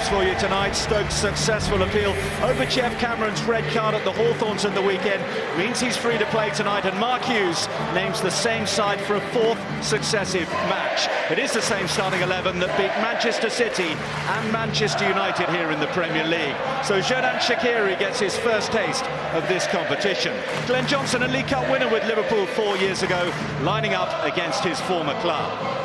caps for you tonight. Stoke's successful appeal over Jeff Cameron's red card at the Hawthorns in the weekend means he's free to play tonight, and Mark Hughes names the same side for a fourth successive match. It is the same starting 11 that beat Manchester City and Manchester United here in the Premier League. So Xherdan Shaqiri gets his first taste of this competition. Glenn Johnson, a League Cup winner with Liverpool 4 years ago, lining up against his former club.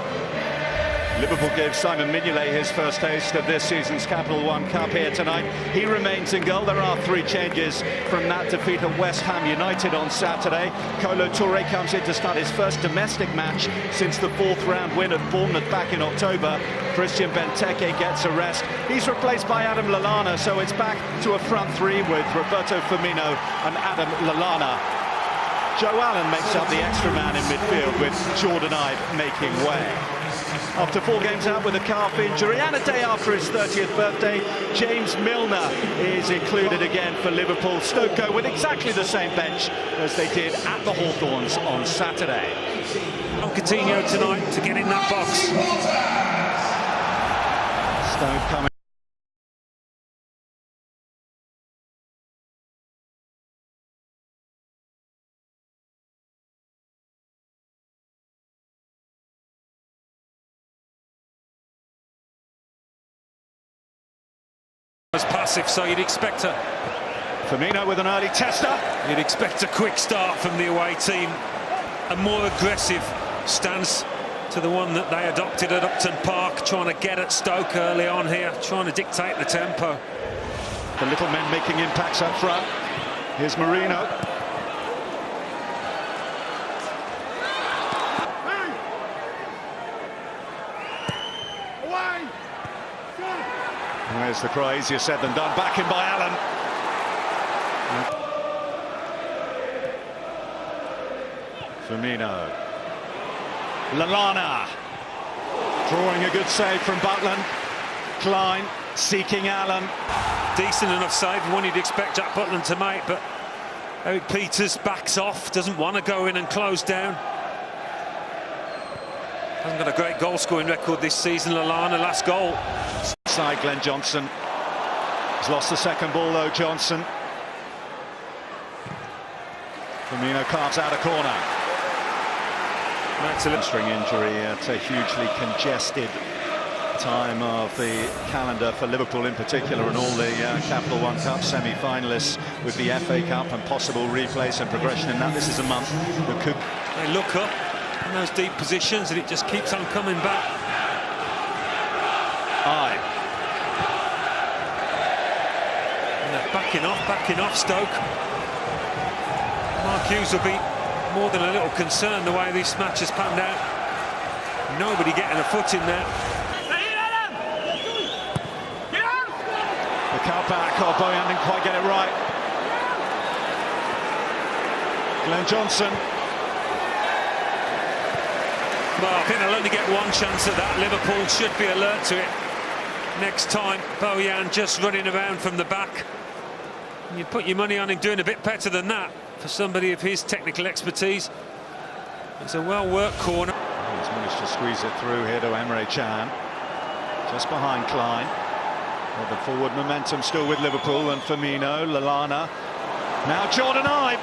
Liverpool gave Simon Mignolet his first taste of this season's Capital One Cup here tonight. He remains in goal. There are 3 changes from that defeat at West Ham United on Saturday. Kolo Touré comes in to start his first domestic match since the 4th round win at Bournemouth back in October. Christian Benteke gets a rest. He's replaced by Adam Lallana, so it's back to a front 3 with Roberto Firmino and Adam Lallana. Joe Allen makes up the extra man in midfield, with Jordan Ibe making way. After 4 games out with a calf injury and a day after his 30th birthday, James Milner is included again for Liverpool. Stoke go with exactly the same bench as they did at the Hawthorns on Saturday. On Coutinho tonight to get in that box. Stoke coming. Was passive, so you'd expect Firmino with an early tester. You'd expect a quick start from the away team, a more aggressive stance to the one that they adopted at Upton Park, trying to get at Stoke early on here, trying to dictate the tempo. The little men making impacts up front. Here's Marino. There's the cry, easier said than done. Back in by Allen. Firmino. Lallana. Drawing a good save from Butland. Klein seeking Allen. Decent enough save, one you'd expect Jack Butland to make, but Eric Peters backs off, doesn't want to go in and close down. Hasn't got a great goal-scoring record this season, Lallana. Last goal. Side Glenn Johnson. He's lost the second ball though, Johnson. Firmino carves out a corner. That's a hamstring injury at a hugely congested time of the calendar for Liverpool in particular, and all the Capital One Cup semi-finalists with the FA Cup and possible replays and progression in that. This is a month that could... They look up in those deep positions and it just keeps on coming back. Ibe. And they're backing off Stoke. Mark Hughes will be more than a little concerned the way this match has panned out. Nobody getting a foot in there. The cut back, Bojan didn't quite get it right. Glenn Johnson. Well, I think they'll only get one chance at that. Liverpool should be alert to it next time. Bojan just running around from the back. You put your money on him doing a bit better than that for somebody of his technical expertise. It's a well-worked corner. He's managed to squeeze it through here to Emre Can. Just behind Klein. Well, the forward momentum still with Liverpool, and Firmino, Lallana. Now Jordan Ibe.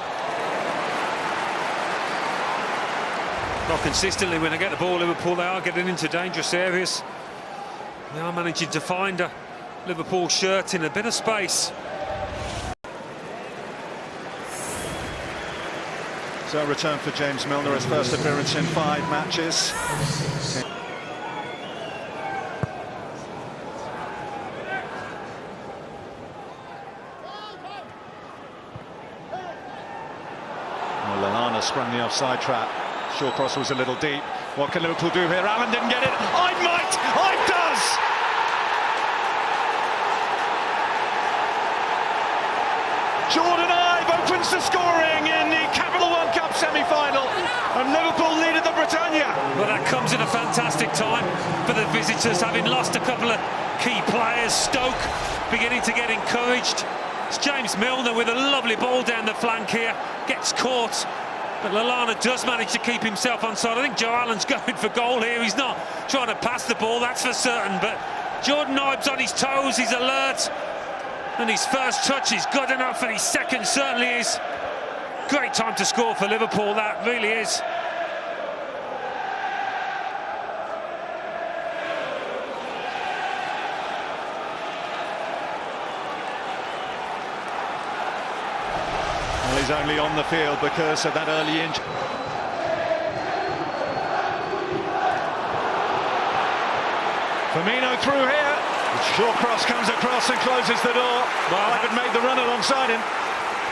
Well, consistently when they get the ball, Liverpool, they are getting into dangerous areas. They are managing to find a Liverpool shirt in a bit of space. So a return for James Milner, his first appearance in 5 matches. Well, Lallana sprung the offside trap. Short cross was a little deep. What can Liverpool do here? Allen didn't get it. Ibe might! Ibe does! Jordan Ibe opens the scoring in the Capital One Cup semi-final, and Liverpool lead at the Britannia. Well, that comes at a fantastic time for the visitors, having lost a couple of key players. Stoke beginning to get encouraged. It's James Milner with a lovely ball down the flank here. Gets caught. But Lallana does manage to keep himself onside. I think Joe Allen's going for goal here. He's not trying to pass the ball, that's for certain, but Jordan Ibe's on his toes, he's alert. And his first touch is good enough, and his second certainly is. Great time to score for Liverpool, that really is. Well, he's only on the field because of that early injury. Firmino through here. Short cross comes across and closes the door. Well, Ivan made the run alongside him.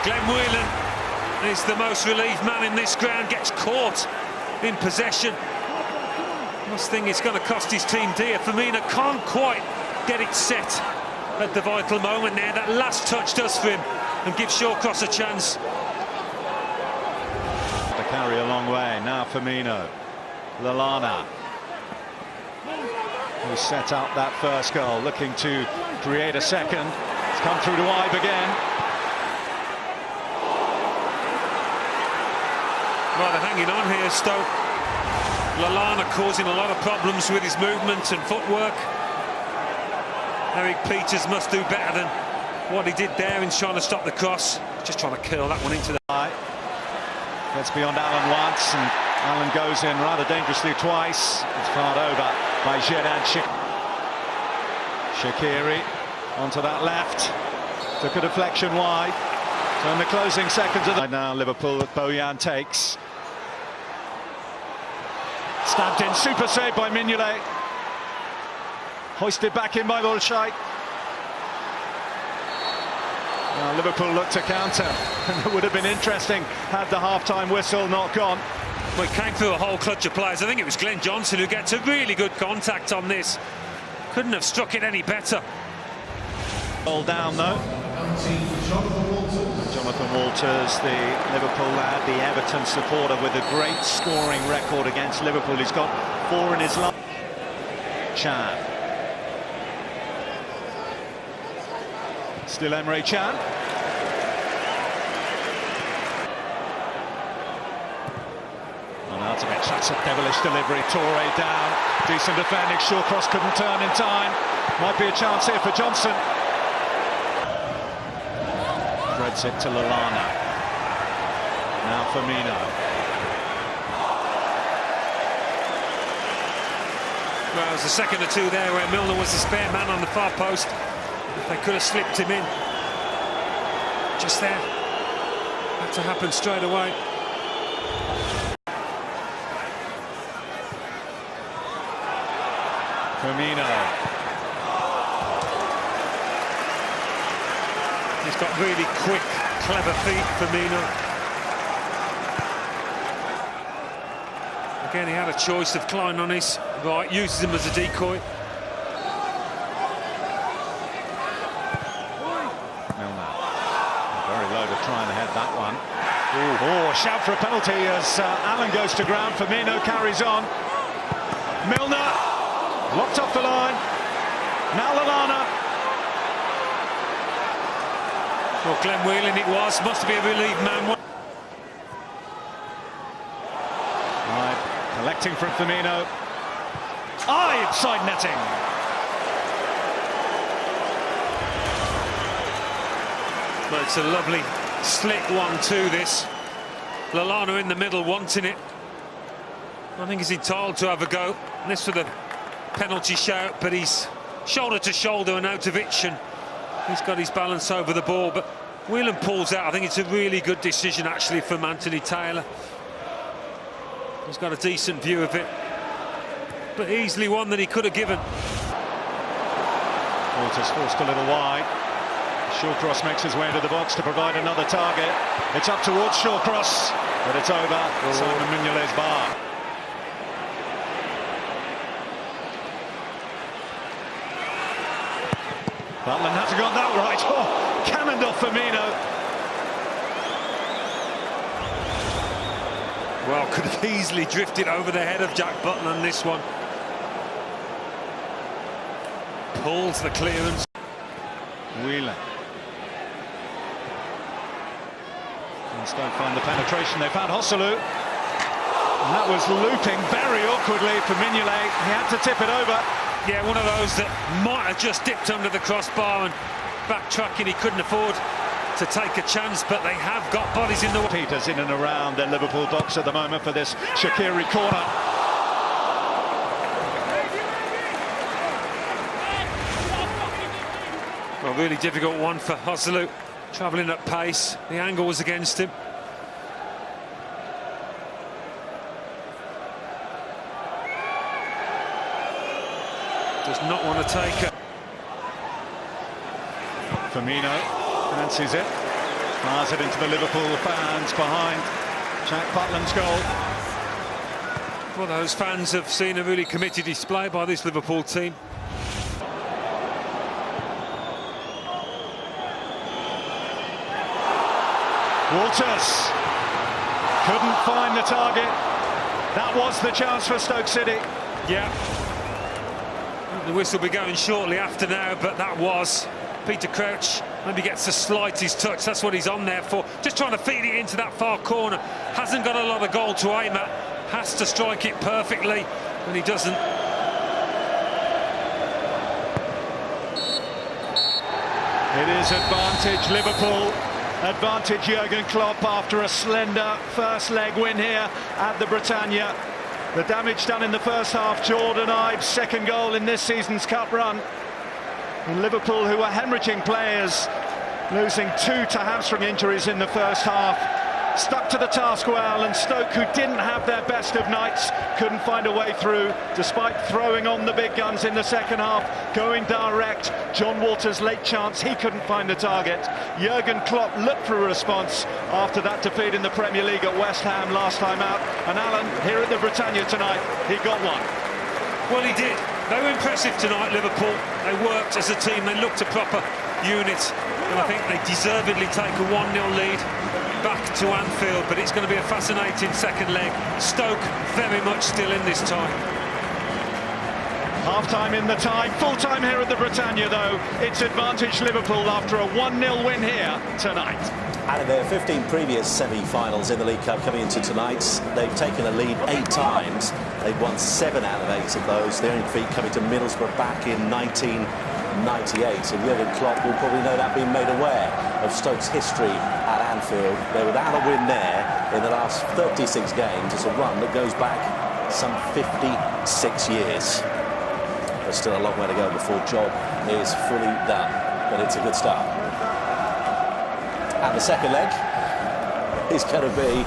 Glenn Whelan is the most relieved man in this ground, gets caught in possession. Must think it's going to cost his team dear. Firmino can't quite get it set at the vital moment there. That last touch does for him and gives Shawcross a chance. To carry a long way. Now Firmino. Lallana, who set up that first goal, looking to create a second. It's come through to Ibe again. Well, they're hanging on here, Stoke. Lallana causing a lot of problems with his movement and footwork. Eric Peters must do better than what he did there in trying to stop the cross. Just trying to curl that one into the... Gets beyond Allen once, and Allen goes in rather dangerously twice. It's fired over by Xherdan Shaqiri onto that left. Took a deflection wide. So in the closing seconds of the... Now Liverpool, Bojan takes. Stabbed in, super save by Mignolet. Hoisted back in by Bolshoi. Now Liverpool look to counter. It would have been interesting had the half-time whistle not gone. Well, it came through a whole clutch of players. I think it was Glenn Johnson who gets a really good contact on this. Couldn't have struck it any better. All down though. Jonathan Walters, the Liverpool lad, the Everton supporter with a great scoring record against Liverpool. He's got 4 in his life. Can. Still Emre Can. Arnautovic, that's a devilish delivery. Toure down, decent defending. Shawcross couldn't turn in time. Might be a chance here for Johnson. Threads it to Lallana. Now Firmino. Well, there was a second or two there where Milner was the spare man on the far post. They could have slipped him in. Just there. Had to happen straight away. Firmino. He's got really quick, clever feet, Firmino. Again, he had a choice of climbing on his right, uses him as a decoy. Trying to head that one. Oh, shout for a penalty as Allen goes to ground. Firmino carries on. Milner locked off the line. Now Lallana. Well, Glenn Whelan it was. Must be a relieved man. Right, collecting from Firmino. Side netting. But it's a lovely slick 1-2 this. Lallana in the middle wanting it. I think he's entitled to have a go. And this for the penalty shout, but he's shoulder to shoulder and Arnautovic, and he's got his balance over the ball. But Whelan pulls out. I think it's a really good decision actually from Anthony Taylor. He's got a decent view of it, but easily one that he could have given. Walters forced a little wide. Shawcross makes his way into the box to provide another target. It's up towards Shawcross, but it's over. Simon Mignolet's bar. Butland hasn't got that right. Oh, cannoned off Firmino. Well, could have easily drifted over the head of Jack Butland on this one. Pulls the clearance. Whelan. Stoke find the penetration. They found Hosselu. And that was looping very awkwardly for Mignolet. He had to tip it over. Yeah, one of those that might have just dipped under the crossbar and backtracking. He couldn't afford to take a chance, but they have got bodies in the way. Peters in and around the Liverpool box at the moment for this Shaqiri corner. A really difficult one for Joselu, travelling at pace. The angle was against him. Does not want to take it. Firmino fancies it, fires it into the Liverpool fans behind Jack Butland's goal. Well, those fans have seen a really committed display by this Liverpool team. Walters couldn't find the target. That was the chance for Stoke City. Yeah. The whistle will be going shortly after now, but that was Peter Crouch. Maybe gets the slightest touch. That's what he's on there for. Just trying to feed it into that far corner. Hasn't got a lot of goal to aim at. Has to strike it perfectly, and he doesn't. It is advantage Liverpool. Advantage Jurgen Klopp after a slender first leg win here at the Britannia. The damage done in the first half. Jordan Ibe's second goal in this season's cup run. And Liverpool, who were hemorrhaging players, losing 2 to hamstring injuries in the first half, stuck to the task well, and Stoke, who didn't have their best of nights, couldn't find a way through, despite throwing on the big guns in the second half, going direct. John Walters' late chance, he couldn't find the target. Jurgen Klopp looked for a response after that defeat in the Premier League at West Ham last time out, and Alan, here at the Britannia tonight, he got one. Well, he did. They were impressive tonight, Liverpool. They worked as a team, they looked a proper unit, and I think they deservedly take a 1-0 lead back to Anfield, but it's going to be a fascinating second leg. Stoke very much still in this time. Half-time in the tie, full-time here at the Britannia, though. It's advantage Liverpool after a 1-0 win here tonight. Out of their 15 previous semi-finals in the League Cup coming into tonight's, they've taken a lead 8 times. They've won 7 out of 8 of those. The only defeat coming to Middlesbrough back in 1998. And Jurgen Klopp will probably no doubt be made aware of Stoke's history at Anfield. They're without a win there in the last 36 games. It's a run that goes back some 56 years. There's still a long way to go before job is fully done, but it's a good start. And the second leg is going to be